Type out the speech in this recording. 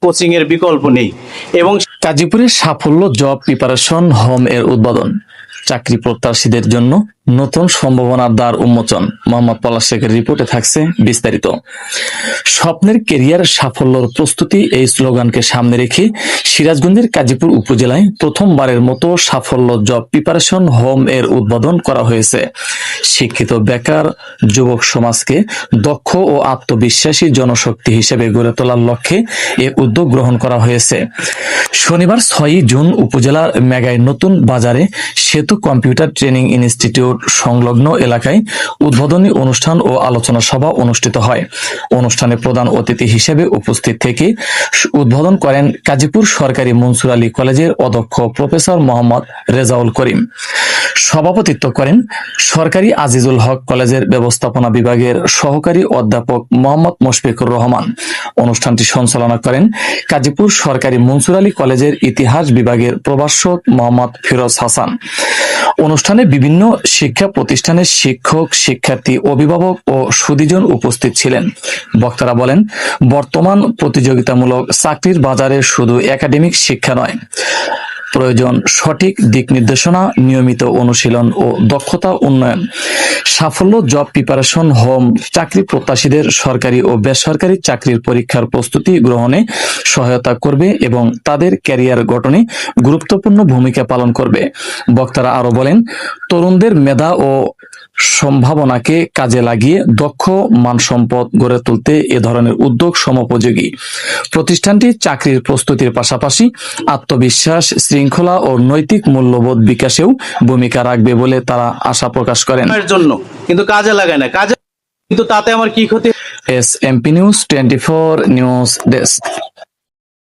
Coaching এর বিকল্প নেই। এবং গাজীপুরের সাফল্য জব প্রিপারেশন হোম এর উদ্বোধন, চাকরি প্রত্যাশীদের জন্য নতুন সম্ভাবনার দ্বার উন্মোচন। মোহাম্মদ পলাশ শেখের রিপোর্টে থাকছে বিস্তারিত। স্বপ্নের কেরিয়ার সাফল্যর প্রস্তুতি, এই স্লোগানকে সামনে রেখে সিরাজগঞ্জের কাজীপুর উপজেলায় প্রথমবারের মতো সাফল্য জব প্রিপারেশন হোম এর উদ্বোধন করা হয়েছে। শিক্ষিত বেকার যুবক সমাজকে দক্ষ ও আত্মবিশ্বাসী জনশক্তি হিসেবে গড়ে তোলার লক্ষ্যে এ উদ্যোগ গ্রহণ করা হয়েছে। শনিবার 6 জুন উপজেলার মেগাই নতুন বাজারে সেতু কম্পিউটার ট্রেনিং ইনস্টিটিউট সংলগ্ন এলাকায় উদ্বোধনী অনুষ্ঠান ও আলোচনা সভা অনুষ্ঠিত হয়। অনুষ্ঠানে প্রধান অতিথি হিসেবে উপস্থিত থেকে উদ্বোধন করেন গাজীপুর সরকারি মনসুর আলী কলেজের অধ্যক্ষ প্রফেসর মোহাম্মদ রেজাউল করিম। সভাপতিত্ব করেন সরকারি আজিজুল হক কলেজের ব্যবস্থাপনা বিভাগের সহকারী অধ্যাপক মোহাম্মদ মুশফিকুর রহমান। অনুষ্ঠানটি সঞ্চালনা করেন গাজীপুর সরকারি মনসুর আলী কলেজের ইতিহাস বিভাগের প্রভাষক মোহাম্মদ ফিরোজ হাসান। অনুষ্ঠানে বিভিন্ন শিক্ষা প্রতিষ্ঠানের শিক্ষক, শিক্ষার্থী, অভিভাবক ও সুধীজন উপস্থিত ছিলেন। বক্তারা বলেন, বর্তমান প্রতিযোগিতামূলক চাকরির বাজারে শুধু একাডেমিক শিক্ষা নয়, প্রয়োজন সঠিক দিক নির্দেশনা, নিয়মিত অনুশীলন ও দক্ষতা উন্নয়ন। সাফল্য জব প্রিপারেশন হোম চাকরি প্রত্যাশীদের সরকারি ও বেসরকারি চাকরির পরীক্ষার প্রস্তুতি গ্রহণে সহায়তা করবে এবং তাদের ক্যারিয়ার গঠনে গুরুত্বপূর্ণ ভূমিকা পালন করবে। বক্তারা আরো বলেন, তরুণদের মেধা ও সম্ভাবনাকে কাজে লাগিয়ে দক্ষ মানসম্পদ গড়ে তুলতে এ ধরনের উদ্যোগ সমোপযোগী। প্রতিষ্ঠানটি চাকরির প্রস্তুতির পাশাপাশি আত্মবিশ্বাস, শৃঙ্খলা ও নৈতিক মূল্যবোধ বিকাশেও ভূমিকা রাখবে বলে তারা আশা প্রকাশ করেন। জন্য কিন্তু কাজে লাগায় না, কাজে কিন্তু তাতে আমার কি ক্ষতি? SMP news 24 news desk.